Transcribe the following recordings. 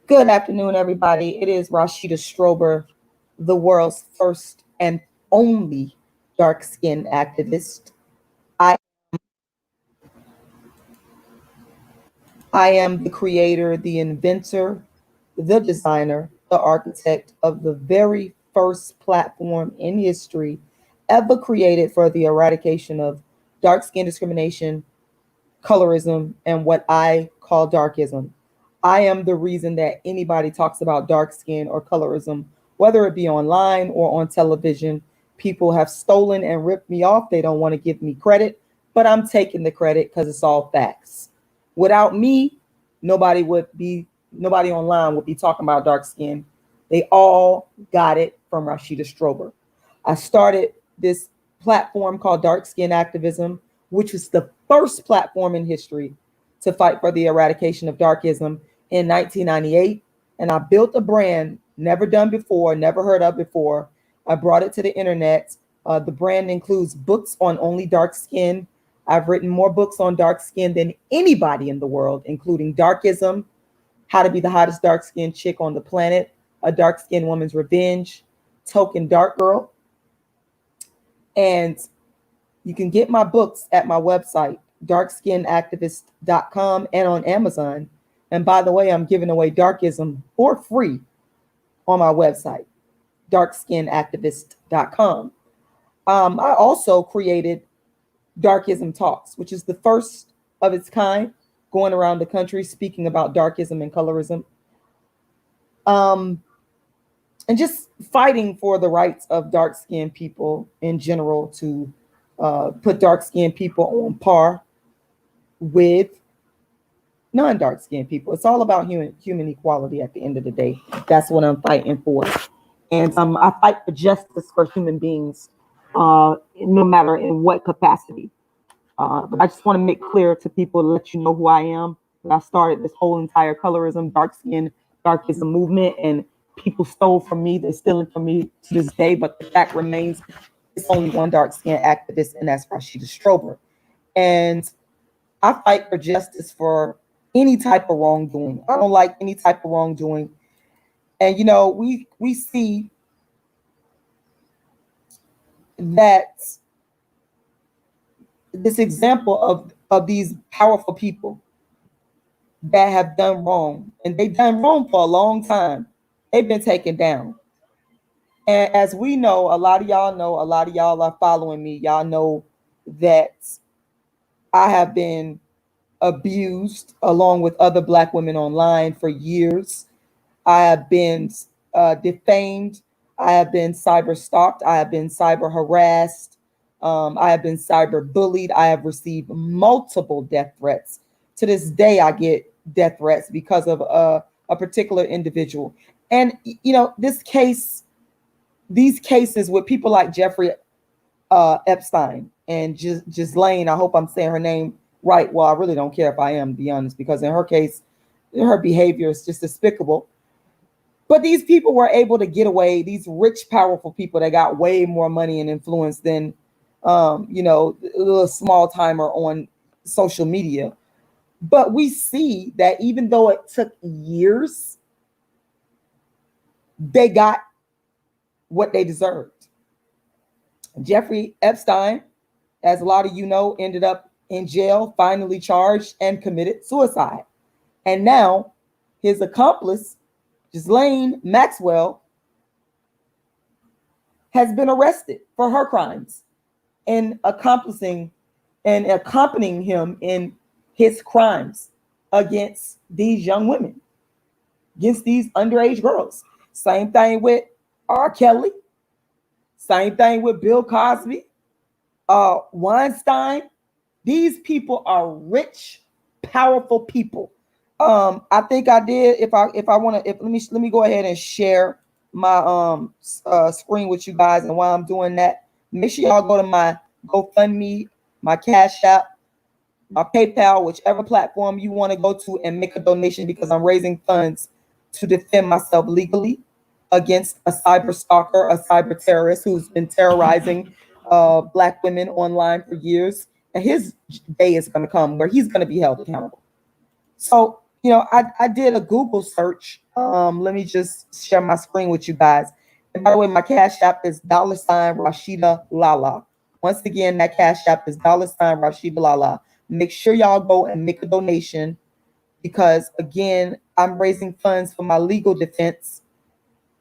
Good afternoon, everybody. It is Rashida Strober, the world's first and only dark skinned activist. I, I am the creator, the inventor, the designer, the architect of the very first platform in history ever created for the eradication of dark skin discrimination, colorism, and what I call darkism. I am the reason that anybody talks about dark skin or colorism, whether it be online or on television. People have stolen and ripped me off. They don't want to give me credit, but I'm taking the credit because it's all facts. Without me, nobody online would be talking about dark skin. They all got it from Rashida Strober. I started this platform called Dark Skin Activism, which was the first platform in history to fight for the eradication of darkism in 1998. And I built a brand never done before, never heard of before. I brought it to the internet. The brand includes books on only dark skin. I've written more books on dark skin than anybody in the world, including Darkism, How to Be the Hottest Dark Skinned Chick on the Planet, A Dark Skinned Woman's Revenge, Token Dark Girl. And you can get my books at my website, darkskinactivist.com, and on Amazon. And by the way, I'm giving away Darkism for free on my website, darkskinactivist.com. I also created Darkism Talks, which is the first of its kind, going around the country speaking about darkism and colorism. And just fighting for the rights of dark-skinned people in general to put dark-skinned people on par with non-dark-skinned people. It's all about human equality at the end of the day. That's what I'm fighting for. And I fight for justice for human beings, no matter in what capacity. But I just want to make clear to people, to let you know who I am. I started this whole entire colorism, darkism movement, and people stole from me. They're stealing from me to this day, but the fact remains, it's only one dark skinned activist, and that's Rashida Strober. And I fight for justice for any type of wrongdoing. I don't like any type of wrongdoing. And we see that this example of these powerful people that have done wrong, and they've done wrong for a long time. They've been taken down. And as we know, a lot of y'all are following me. Y'all know that I have been abused along with other Black women online for years. I have been defamed. I have been cyber stalked. I have been cyber harassed. I have been cyber bullied. I have received multiple death threats. To this day, I get death threats because of a particular individual. And these cases with people like Jeffrey Epstein and Ghislaine, I hope I'm saying her name right. Well, I really don't care if I am, to be honest, because in her case, her behavior is just despicable. But these people were able to get away. These rich, powerful people that got way more money and influence than, a little small timer on social media. But we see that even though it took years, they got what they deserved. Jeffrey Epstein, as a lot of you know, ended up in jail, finally charged, and committed suicide. And now his accomplice, Ghislaine Maxwell, has been arrested for her crimes and accomplishing and accompanying him in his crimes against these young women, against these underage girls. Same thing with R. Kelly. Same thing with Bill Cosby, Weinstein. These people are rich, powerful people. I think I did. If I want to, let me go ahead and share my screen with you guys. And while I'm doing that, make sure y'all go to my GoFundMe, my Cash App, my PayPal, whichever platform you want to go to, and make a donation, because I'm raising funds to defend myself legally against a cyber stalker, a cyber terrorist who's been terrorizing Black women online for years. And his day is going to come where he's going to be held accountable. So You know, I did a Google search. Let me just share my screen with you guys. And by the way, my Cash App is $ Rashida Lala. Once again, that Cash App is $ Rashida Lala. Make sure y'all go and make a donation because again, I'm raising funds for my legal defense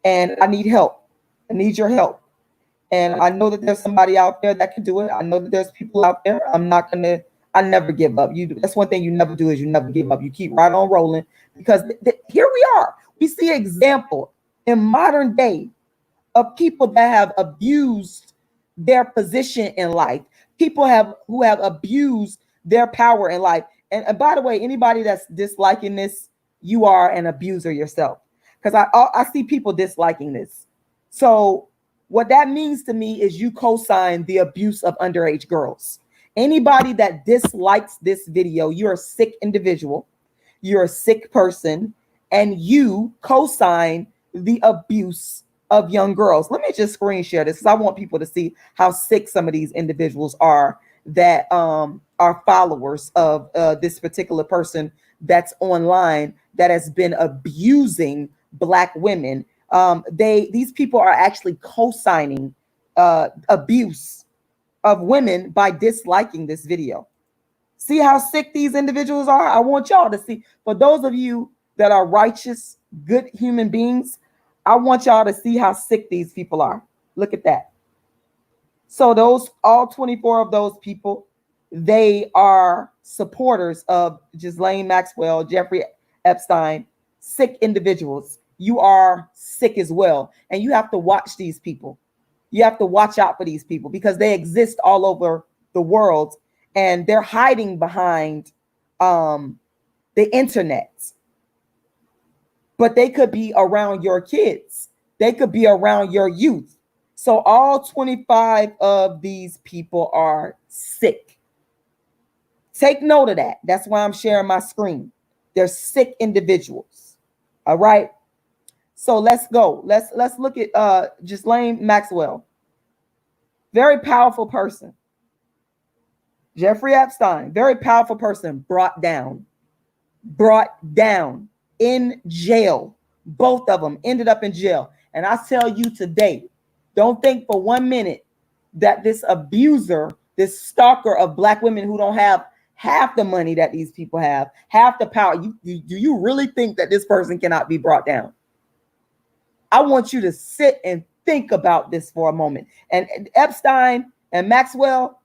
and I need help. I need your help. And I know that there's somebody out there that can do it. I know that there's people out there. I never give up. That's one thing you never do is you never give up. You keep right on rolling because here we are. We see an example in modern day of people that have abused their position in life. People who have abused their power in life. And by the way, anybody that's disliking this, you are an abuser yourself. Because I see people disliking this. So what that means to me is you co-sign the abuse of underage girls. Anybody that dislikes this video, you're a sick individual, you're a sick person, and you co-sign the abuse of young girls. Let me just screen share this because I want people to see how sick some of these individuals are that are followers of this particular person that's online that has been abusing Black women. These people are actually co-signing abuse of women by disliking this video. See how sick these individuals are? I want y'all to see. For those of you that are righteous, good human beings, I want y'all to see how sick these people are. Look at that. So all 24 of those people, they are supporters of Ghislaine Maxwell, Jeffrey Epstein, sick individuals. You are sick as well. And you have to watch these people. You have to watch out for these people because they exist all over the world and they're hiding behind the internet. But they could be around your kids. They could be around your youth. So all 25 of these people are sick. Take note of that. That's why I'm sharing my screen. They're sick individuals. All right. So let's go. Let's look at Ghislaine Maxwell. Very powerful person. Jeffrey Epstein, very powerful person, brought down in jail. Both of them ended up in jail. And I tell you today, don't think for 1 minute that this abuser, this stalker of Black women who don't have half the money that these people have, half the power, do you really think that this person cannot be brought down? I want you to sit and think about this for a moment. And Epstein and Maxwell,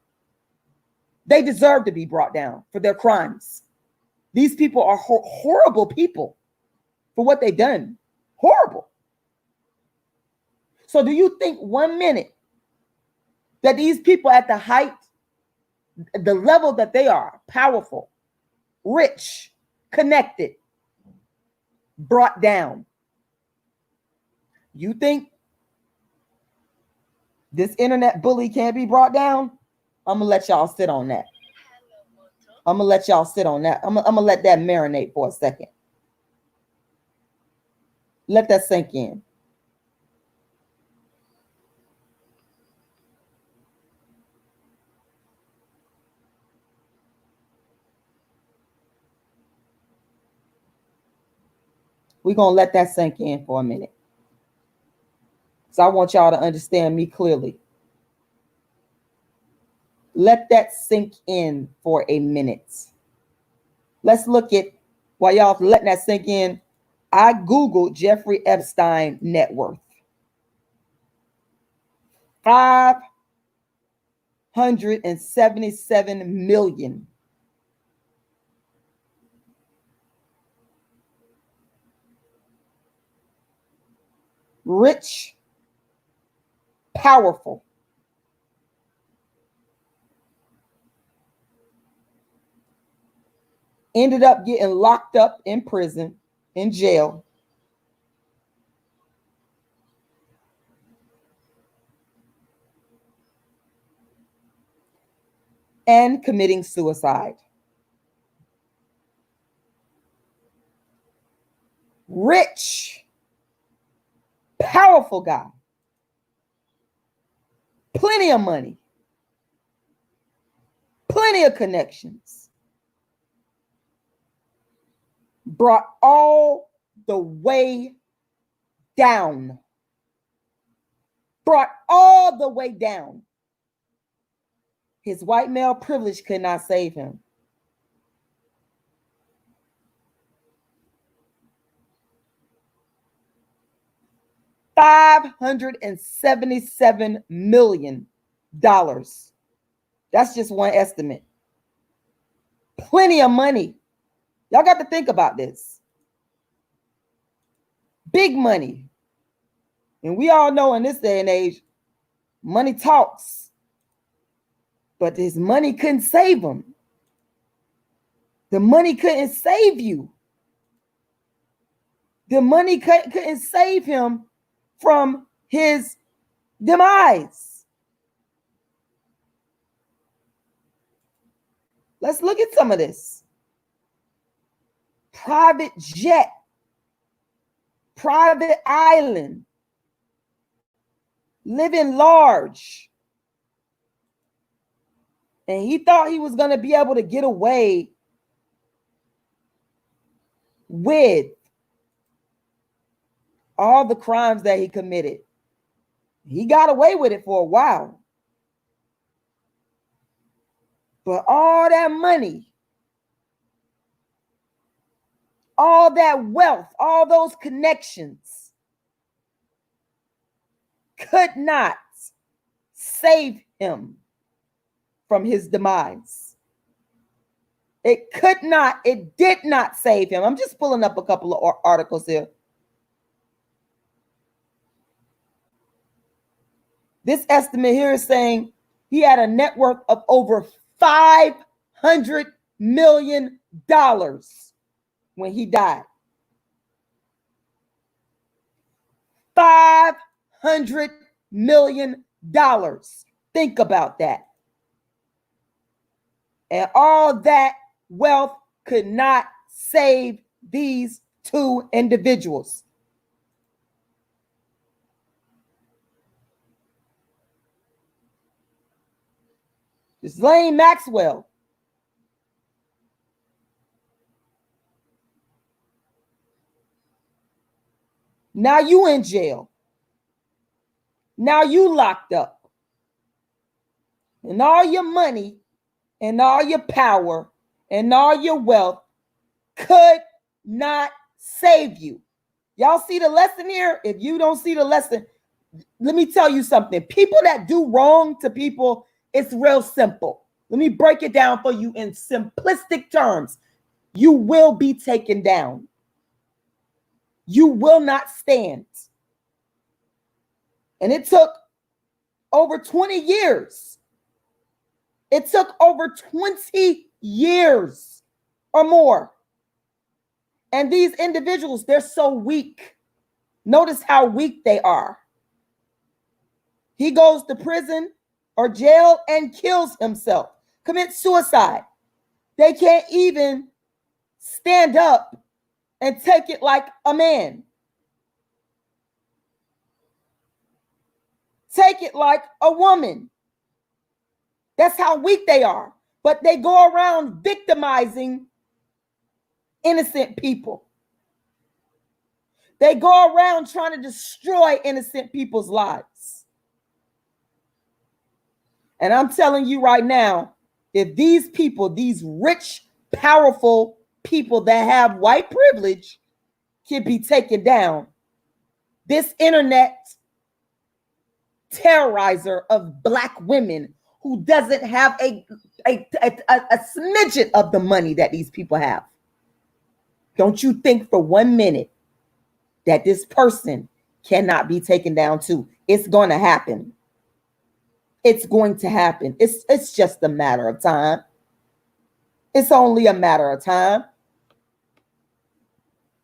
they deserve to be brought down for their crimes. These people are horrible people for what they've done. Horrible. So do you think 1 minute that these people at the height, the level that they are, powerful, rich, connected, brought down? You think this internet bully can't be brought down? I'm going to let y'all sit on that. I'm going to let y'all sit on that. I'm going to let that marinate for a second. Let that sink in. We're going to let that sink in for a minute. So I want y'all to understand me clearly. Let that sink in for a minute. Let's look at, while y'all letting that sink in, I Googled Jeffrey Epstein net worth. $577 million. Rich, powerful. Ended up getting locked up in prison, in jail. And committing suicide. Rich, powerful guy. Plenty of money. Plenty of connections. brought all the way down. Brought all the way down. His white male privilege could not save him. $577 million. That's just one estimate. Plenty of money. Y'all got to think about this. Big money. And we all know in this day and age, money talks. But his money couldn't save him. The money couldn't save you. The money couldn't save him from his demise. Let's look at some of this. Private jet, private island, living large. And he thought he was going to be able to get away with all the crimes that he committed. He got away with it for a while. But all that money, all that wealth, all those connections could not save him from his demise. It did not save him. I'm just pulling up a couple of articles here. This estimate here is saying he had a net worth of over $500 million when he died. $500 million. Think about that. And all that wealth could not save these two individuals. Ghislaine Maxwell. Now you in jail. Now you locked up. And all your money and all your power and all your wealth could not save you. Y'all see the lesson here? If you don't see the lesson, let me tell you something. People that do wrong to people, it's real simple. Let me break it down for you in simplistic terms. You will be taken down. You will not stand. And it took over 20 years. It took over 20 years or more. And these individuals, they're so weak. Notice how weak they are. He goes to prison or jail and kills himself, commits suicide. They can't even stand up and take it like a man. Take it like a woman. That's how weak they are. But they go around victimizing innocent people. They go around trying to destroy innocent people's lives. And I'm telling you right now, if these people, these rich, powerful people that have white privilege can be taken down, this internet terrorizer of Black women who doesn't have a smidgen of the money that these people have, don't you think for 1 minute that this person cannot be taken down too? It's going to happen. It's going to happen. It's just a matter of time. It's only a matter of time.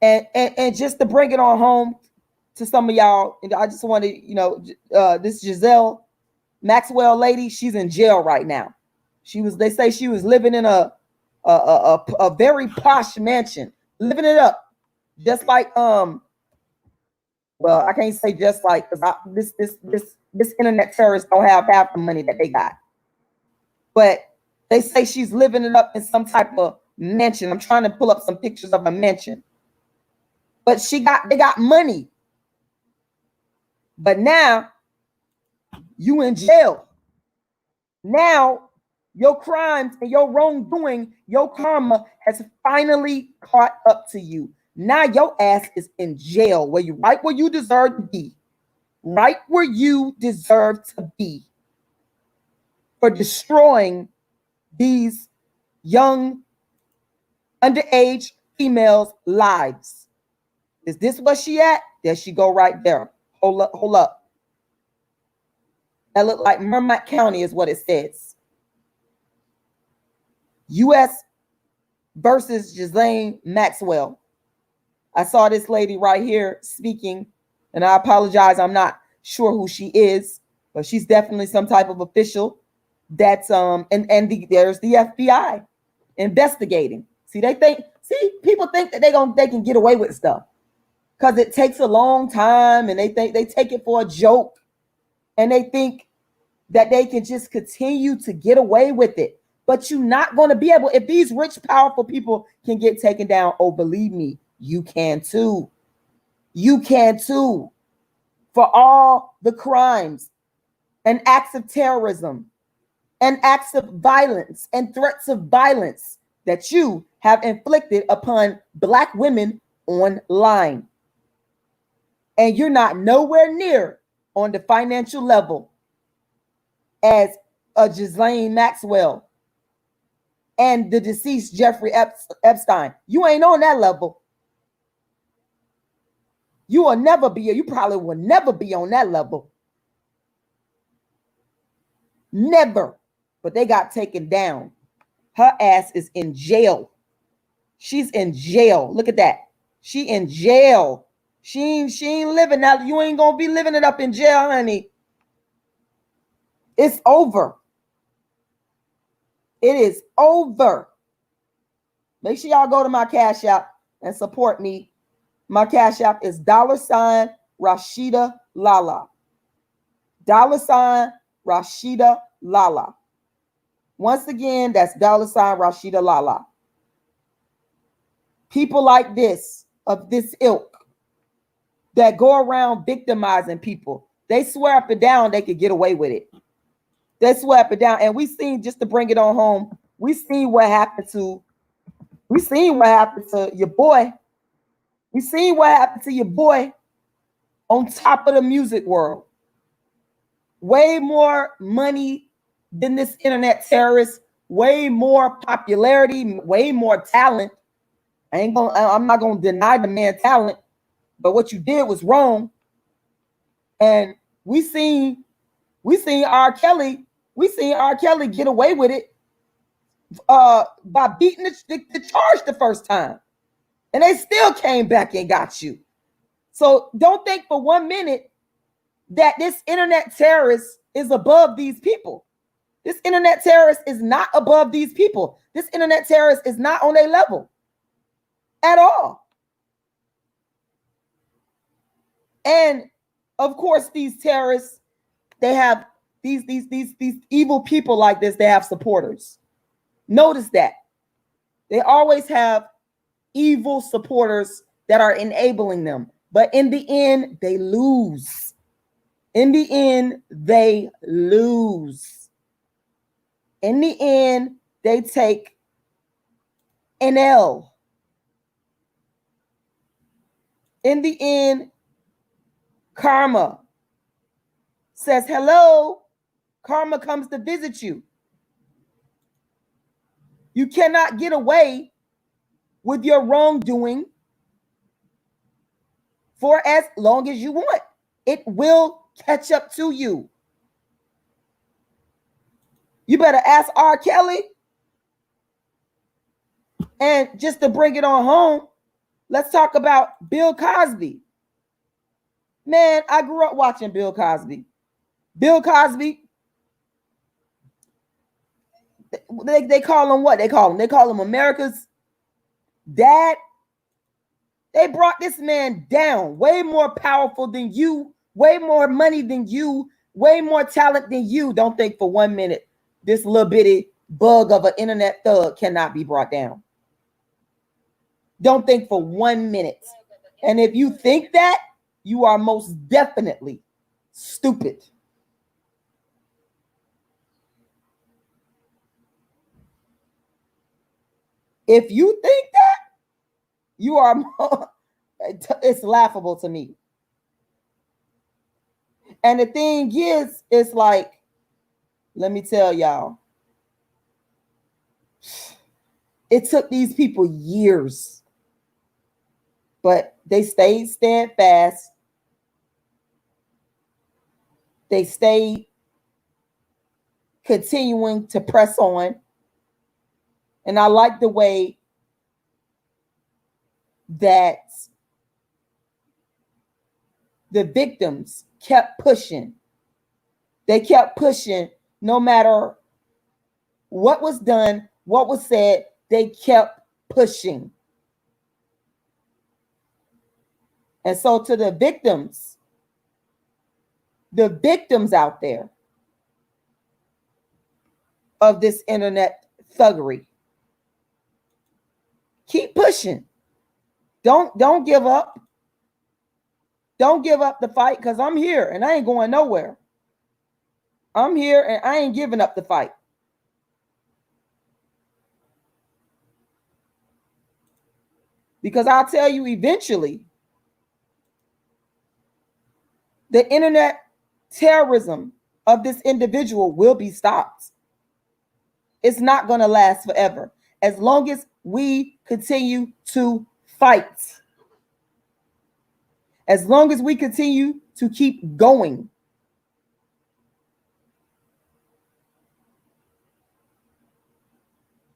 And just to bring it on home to some of y'all, and I just wanted, this Ghislaine Maxwell lady, she's in jail right now. They say she was living in a very posh mansion, living it up, just like well, I can't say just like, because this internet terrorists don't have half the money that they got. But they say she's living it up in some type of mansion. I'm trying to pull up some pictures of a mansion. But they got money. But now you in jail. Now your crimes and your wrongdoing, your karma has finally caught up to you. Now your ass is in jail, right where you deserve to be. Right where you deserve to be. For destroying these young underage females' lives. Is this where she at? There she go right there. Hold up. That look like Merrimack County is what it says. U.S. versus Ghislaine Maxwell. I saw this lady right here speaking, and I apologize, I'm not sure who she is, but she's definitely some type of official that's there's the FBI investigating. People think that they can get away with stuff because it takes a long time, and they think they take it for a joke, and they think that they can just continue to get away with it. But you're not going to be able. If these rich, powerful people can get taken down, oh, believe me, you can too. You can too. For all the crimes and acts of terrorism and acts of violence and threats of violence that you have inflicted upon Black women online. And you're not nowhere near on the financial level as a Ghislaine Maxwell and the deceased Jeffrey Epstein. You ain't on that level. You probably will never be on that level. Never. But they got taken down. Her ass is in jail. She's in jail. Look at that. She in jail. She ain't living that. You ain't gonna be living it up in jail, honey. It's over. It is over. Make sure y'all go to my Cash App and support me. My Cash App is $Rashida Lala. $Rashida Lala. Once again, that's $Rashida Lala. People like this, of this ilk, that go around victimizing people, they swear up and down they could get away with it. They swear up and down. And we seen, just to bring it on home, we seen what happened to your boy. We seen what happened to your boy on top of the music world. Way more money than this internet terrorist, way more popularity, way more talent. I'm not gonna deny the man talent, but what you did was wrong. And we seen R. Kelly get away with it by beating the charge the first time. And they still came back and got you. So don't think for 1 minute that this internet terrorist is above these people. This internet terrorist is not above these people. This internet terrorist is not on their level at all. And of course, these terrorists, they have these evil people like this, they have supporters. Notice that. They always have evil supporters that are enabling them. But in the end, they lose. In the end, they lose. In the end, they take an L. In the end, karma says hello. Karma comes to visit you. You cannot get away with your wrongdoing for as long as you want. It will catch up to you. You better ask R. Kelly. And just to bring it on home, let's talk about Bill Cosby. Man, I grew up watching Bill Cosby. Bill Cosby, they call him what? They call him America's dad. They brought this man down, way more powerful than you, way more money than you, way more talent than you. Don't think for 1 minute this little bitty bug of an internet thug cannot be brought down. Don't think for 1 minute. And if you think that, you are most definitely stupid. If you think that, you are, it's laughable to me. And the thing is, it's like, let me tell y'all, it took these people years, but they stayed steadfast. They stayed continuing to press on. And I like the way that the victims kept pushing. They kept pushing no matter what was done, what was said, they kept pushing. And so to the victims out there of this internet thuggery, keep pushing. Don't give up. Don't give up the fight, because I'm here and I ain't going nowhere. I'm here and I ain't giving up the fight. Because I'll tell you, eventually, the internet terrorism of this individual will be stopped. It's not going to last forever. As long as we continue to fight. As long as we continue to keep going.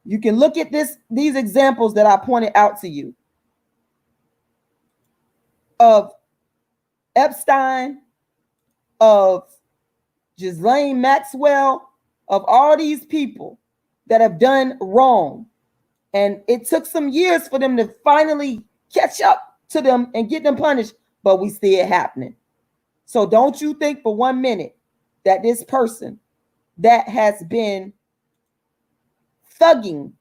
You can look at these examples that I pointed out to you of Epstein, of Ghislaine Maxwell, of all these people that have done wrong. And it took some years for them to finally catch up to them and get them punished, but we see it happening. So don't you think for 1 minute that this person that has been thugging,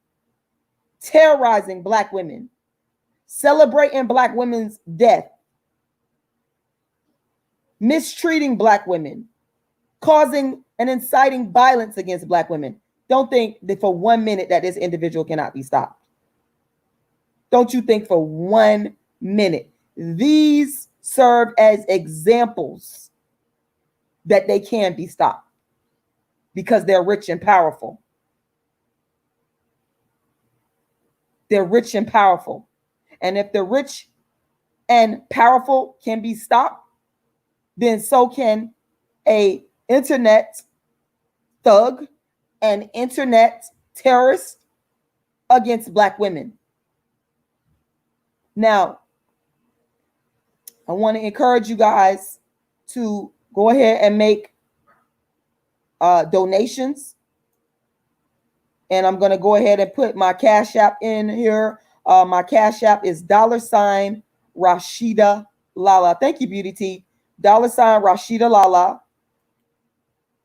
terrorizing Black women, celebrating Black women's death, mistreating Black women, causing and inciting violence against Black women, don't think that for 1 minute that this individual cannot be stopped. Don't you think for 1 minute. These serve as examples that they can be stopped because they're rich and powerful. They're rich and powerful. And if the rich and powerful can be stopped, then so can a internet thug, an internet terrorist against Black women. Now, I want to encourage you guys to go ahead and make donations. And I'm going to go ahead and put my Cash App in here. My Cash App is $Rashida Lala. Thank you, Beauty T. $Rashida Lala.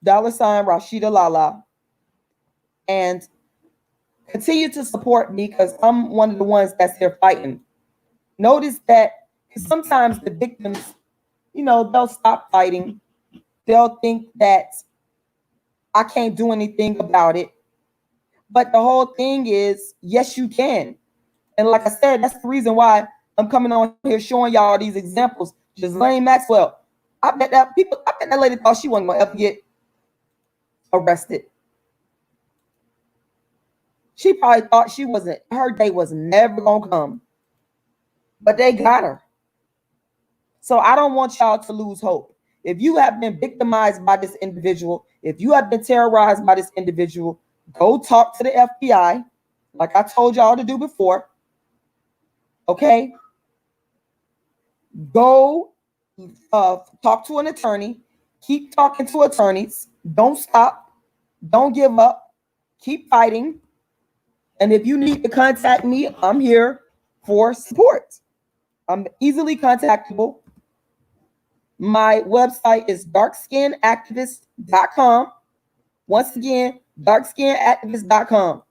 $Rashida Lala. And continue to support me because I'm one of the ones that's here fighting. Notice that sometimes the victims, they'll stop fighting. They'll think that I can't do anything about it. But the whole thing is, yes, you can. And like I said, that's the reason why I'm coming on here showing y'all these examples. Ghislaine Maxwell. I bet that lady thought she wasn't going to ever get arrested. She probably thought her day was never going to come. But they got her. So I don't want y'all to lose hope. If you have been victimized by this individual, if you have been terrorized by this individual, go talk to the FBI, like I told y'all to do before. Okay? Go talk to an attorney. Keep talking to attorneys. Don't stop. Don't give up. Keep fighting. And if you need to contact me, I'm here for support. I'm easily contactable. My website is darkskinactivist.com. Once again, darkskinactivist.com.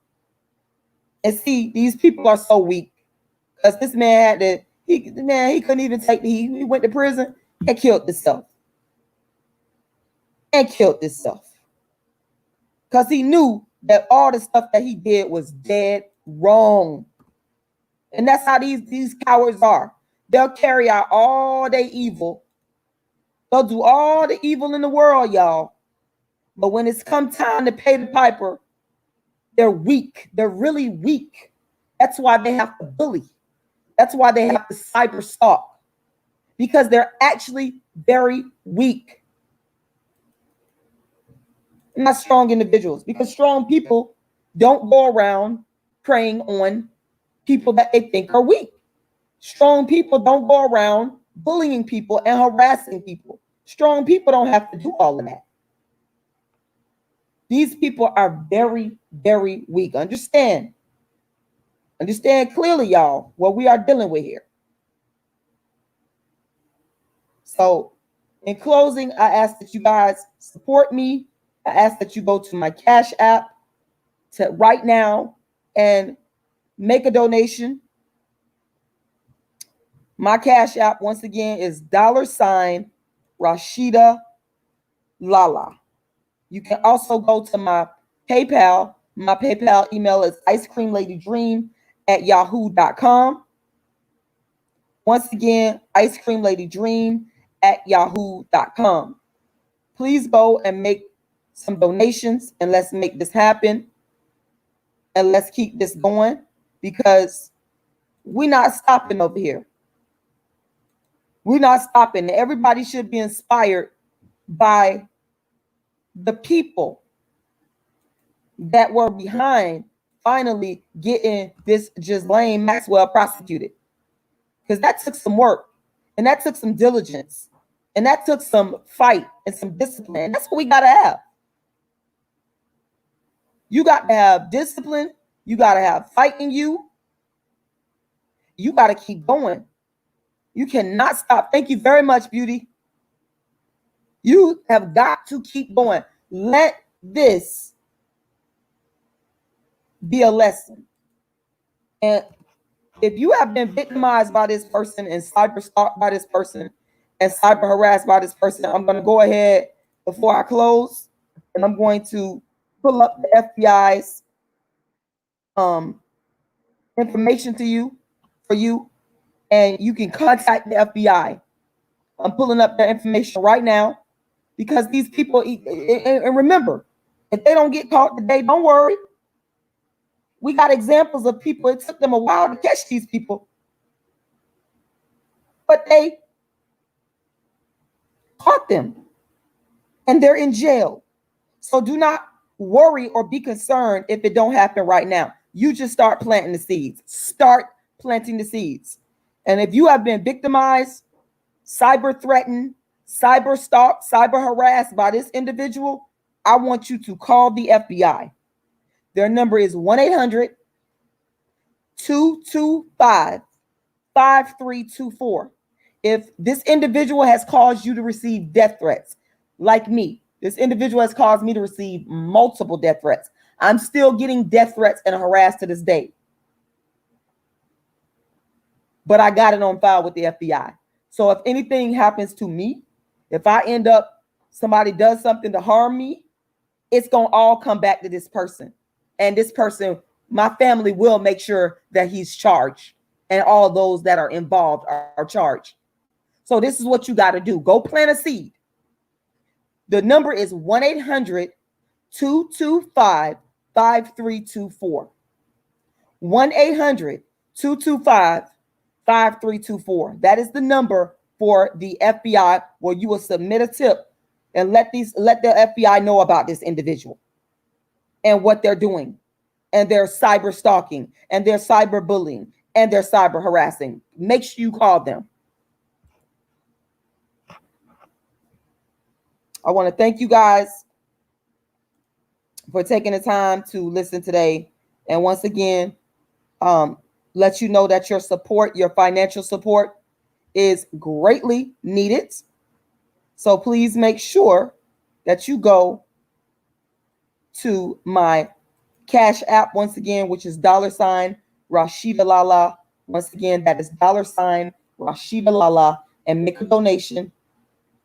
And see, these people are so weak because this man had to. He couldn't even take the heat. He went to prison and killed himself. Because he knew that all the stuff that he did was dead wrong. And that's how these cowards are. They'll carry out all their evil. They'll do all the evil in the world, y'all. But when it's come time to pay the piper, they're weak. They're really weak. That's why they have to bully. That's why they have to cyber stalk. Because they're actually very weak. Not strong individuals. Because strong people don't go around preying on people that they think are weak. Strong people don't go around bullying people and harassing people. Strong people don't have to do all of that. These people are very, very weak. Understand clearly, y'all, what we are dealing with here. So in closing, I ask that you guys support me. I ask that you go to my Cash App right now and make a donation. My Cash App, once again, is $Rashida Lala. You can also go to my PayPal. My PayPal email is icecreamladydream@yahoo.com. Once again, icecreamladydream@yahoo.com. Please go and make some donations and let's make this happen. And let's keep this going because we're not stopping over here. We're not stopping. Everybody should be inspired by the people that were behind finally getting this Ghislaine Maxwell prosecuted. Because that took some work and that took some diligence and that took some fight and some discipline. That's what we got to have. You got to have discipline. You got to have fight in you. You got to keep going. You cannot stop. Thank you very much, Beauty. You have got to keep going. Let this be a lesson. And if you have been victimized by this person and cyber stalked by this person and cyber harassed by this person, I'm going to go ahead before I close and I'm going to pull up the FBI's information for you, and you can contact the FBI. I'm pulling up their information right now because these people, and remember, if they don't get caught today, don't worry. We got examples of people. It took them a while to catch these people, but they caught them and they're in jail. So do not worry or be concerned if it don't happen right now. You just start planting the seeds. Start planting the seeds. And if you have been victimized, cyber threatened, cyber stalked, cyber harassed by this individual, I want you to call the FBI. Their number is 1-800-225-5324. If this individual has caused you to receive death threats, like me, this individual has caused me to receive multiple death threats. I'm still getting death threats and harassed to this day. But I got it on file with the FBI. So if anything happens to me, if I end up, somebody does something to harm me, it's going to all come back to this person. And this person, my family will make sure that he's charged and all those that are involved are charged. So this is what you got to do. Go plant a seed. The number is 1-800-225-5324. 1-800-225-5324. That is the number for the FBI where you will submit a tip and let the FBI know about this individual and what they're doing and their cyber stalking and their cyber bullying and their cyber harassing. Make sure you call them. I want to thank you guys for taking the time to listen today. And once again, let you know that your support, your financial support is greatly needed. So please make sure that you go to my Cash App once again, which is $Rashidalala Once again, that is $Rashida Lala, and make a donation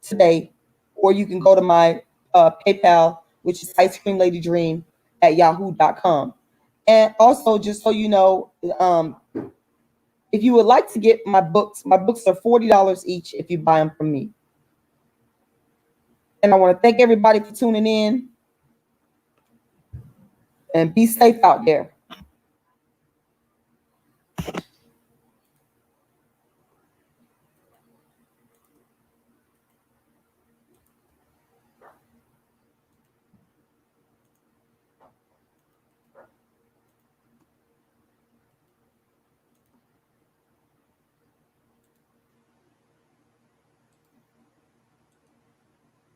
today. Or you can go to my PayPal, which is icecreamladydream at yahoo.com. And also, just so you know, if you would like to get my books are $40 each if you buy them from me. And I want to thank everybody for tuning in, and be safe out there.